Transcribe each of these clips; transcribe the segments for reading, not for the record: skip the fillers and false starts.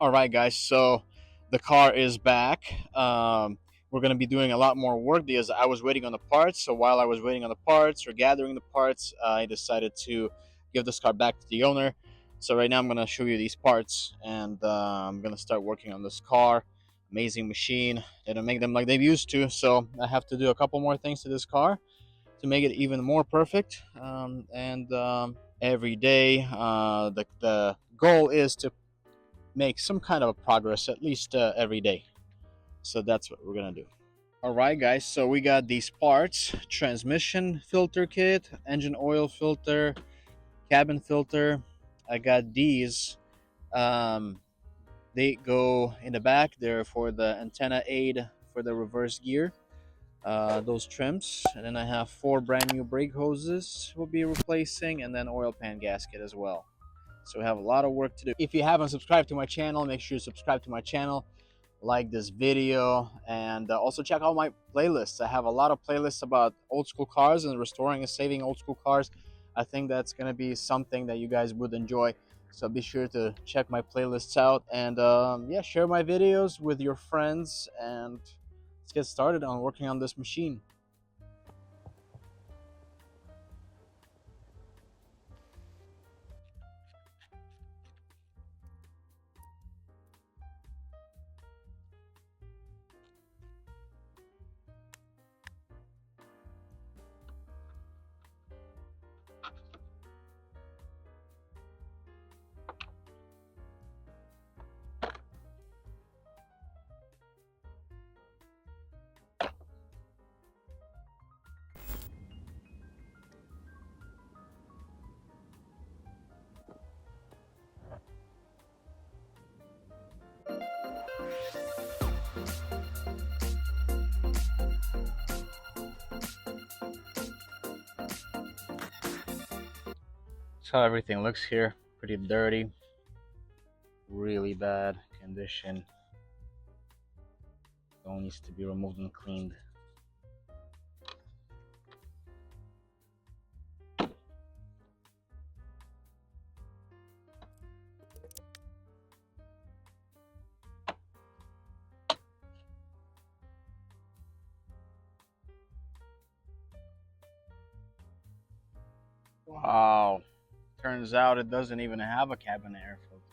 All right, guys. So the car is back. We're gonna be doing a lot more work because I was waiting on the parts. So while I was waiting on the parts or gathering the parts, I decided to give this car back to the owner. So right now I'm gonna show you these parts, and I'm gonna start working on this car. Amazing machine. They don't make them like they used to, so I have to do a couple more things to this car to make it even more perfect. Every day, the goal is to make some kind of a progress at least every day. So that's what we're gonna do. All right, guys. So we got these parts: transmission filter kit, engine oil filter, cabin filter. I got these. Um, they go in the back. They're for the antenna aid for the reverse gear. Those trims, and then I have four brand new brake hoses we'll be replacing, and then oil pan gasket as well. So we have a lot of work to do. If you haven't subscribed to my channel, make sure you subscribe to my channel, like this video, and also check out my playlists. I have a lot of playlists about old school cars and restoring and saving old school cars. I think that's going to be something that you guys would enjoy. So be sure to check my playlists out, and yeah, share my videos with your friends, and let's get started on working on this machine. That's how everything looks here. Pretty dirty, really bad condition. It all needs to be removed and cleaned. Wow. Turns out it doesn't even have a cabin air filter.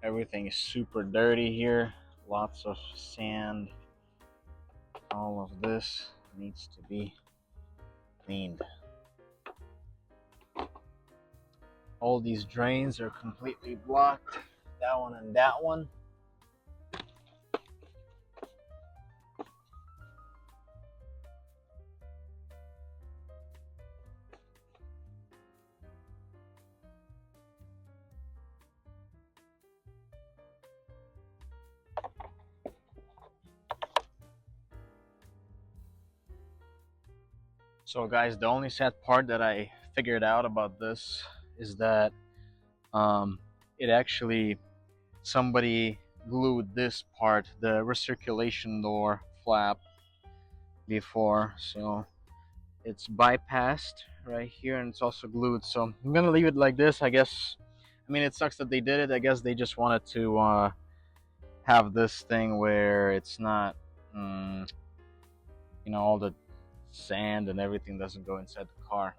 Everything is super dirty here. Lots of sand. All of this needs to be cleaned. All these drains are completely blocked. That one and that one. So guys, the only sad part that I figured out about this is that um, it actually, somebody glued this part, the recirculation door flap, before, so it's bypassed right here, and it's also glued. So I'm gonna leave it like this, I guess. I mean, it sucks that they did it. I guess they just wanted to have this thing where it's not, you know, all the sand and everything doesn't go inside the car.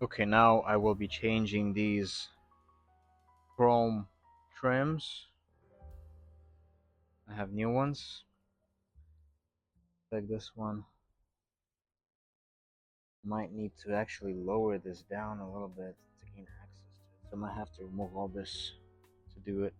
Okay, now I will be changing these chrome trims. I have new ones like this one. Might need to actually lower this down a little bit to gain access to it. So I might have to remove all this to do it.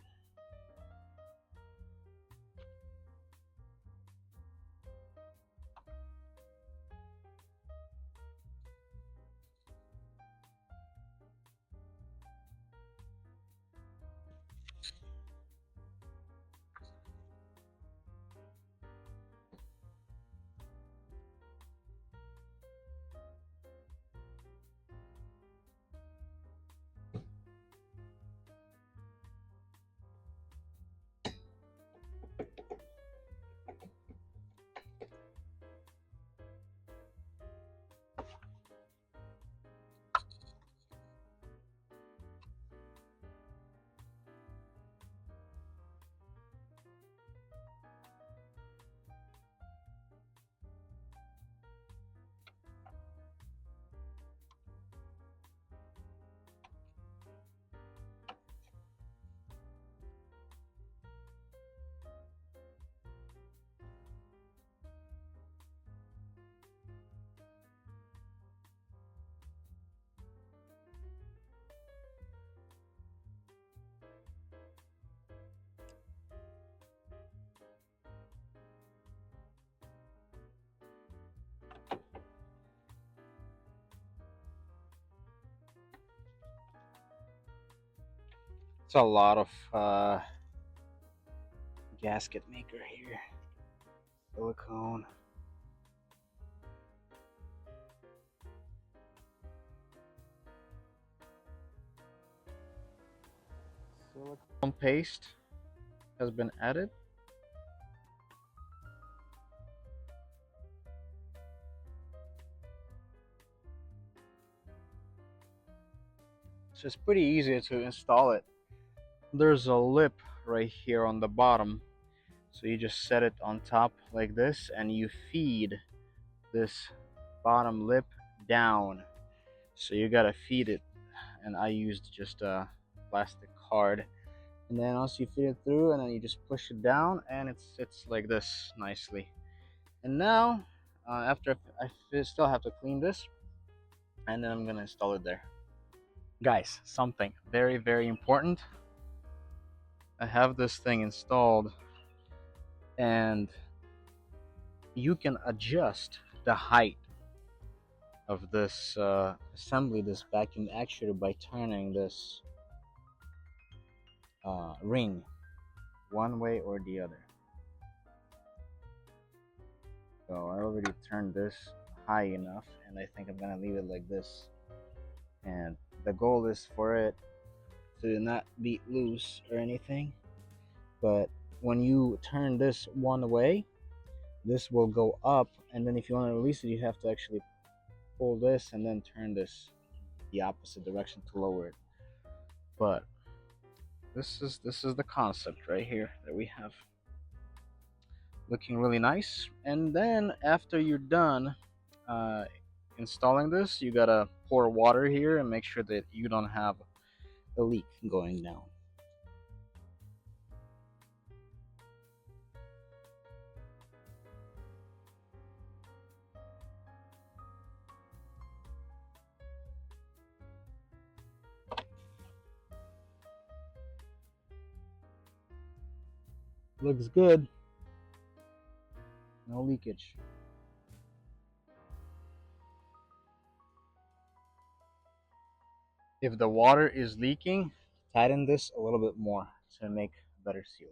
It's a lot of gasket maker here. Silicone. Silicone paste has been added. So it's pretty easy to install it. There's a lip right here on the bottom. So you just set it on top like this and you feed this bottom lip down. So you gotta feed it. And I used just a plastic card. And then once you feed it through and then you just push it down and it sits like this nicely. And now, after I still have to clean this and then I'm gonna install it there. Guys, something very, very important. I have this thing installed and you can adjust the height of this assembly, this vacuum actuator, by turning this ring one way or the other. So I already turned this high enough and I think I'm gonna leave it like this. And the goal is for it to not be loose or anything, but when you turn this one way, this will go up, and then if you want to release it you have to actually pull this and then turn this the opposite direction to lower it. But this is the concept right here that we have, looking really nice. And then after you're done installing this, you gotta pour water here and make sure that you don't have a leak going down. Looks good. No leakage. If the water is leaking, tighten this a little bit more to make a better seal.